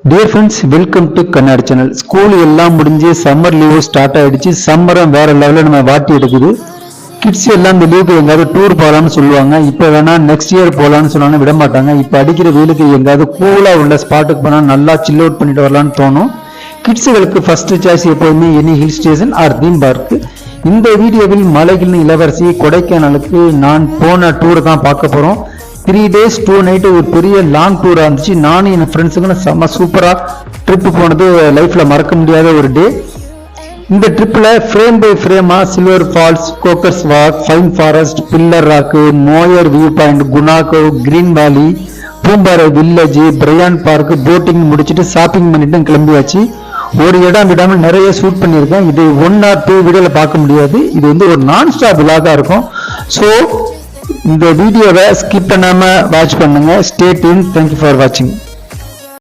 Dear friends, welcome to கண்ணாடி channel. School எல்லாம் முடிஞ்சு சம்மர் லீவ் ஸ்டார்ட் ஆயிடுச்சு. சம்மரும் வேற லெவலில் நம்ம வாட்டி எடுக்குது. கிட்ஸ் எல்லாம் இந்த லீவுக்கு எங்காவது டூர் போகலான்னு சொல்லுவாங்க. இப்போ வேணா நெக்ஸ்ட் இயர் போகலான்னு சொன்னாலும் விட மாட்டாங்க. இப்போ அடிக்கிற வெயிலுக்கு எங்காவது கூலாக உள்ள ஸ்பாட்டுக்கு போனால் நல்லா சில் அவுட் பண்ணிட்டு வரலான்னு தோணும். கிட்ஸுகளுக்கு ஃபர்ஸ்ட் சாய்ஸ் எப்போதுமே any hill station or theme park. இந்த வீடியோவில் மலைகளின் இளவரசி கொடைக்கானலுக்கு நான் போன டூர் தான் பார்க்க போகிறோம். 3 days 2 nights ஒரு பெரிய லாங் டூராக இருந்துச்சு. நானும் என் ஃப்ரெண்ட்ஸுக்கு செம்ம சூப்பராக ட்ரிப்பு போனது லைஃப்பில் மறக்க முடியாத ஒரு டே. இந்த ட்ரிப்பில் ஃப்ரேம் பை ஃப்ரேமாக Silver Falls, Coakers Walk, Pine Forest, Pillar Rock, Moir View Point, குணாகோ, Green Valley, Poombarai village, Bryant Park, boating முடிச்சுட்டு ஷாப்பிங் பண்ணிட்டு கிளம்பியாச்சு. ஒரு இடம் விடாமல் நிறைய ஷூட் பண்ணியிருக்கேன். இது 1 or 2 வீடியோவில் பார்க்க முடியாது. இது வந்து ஒரு நான் ஸ்டாப் விலாகாக இருக்கும். ஸோ இந்த வீடியோவை ஸ்கிப் பண்ணாம வாட்ச் பண்ணுங்க. Stay tune. தேங்க்யூ ஃபார் வாட்சிங்.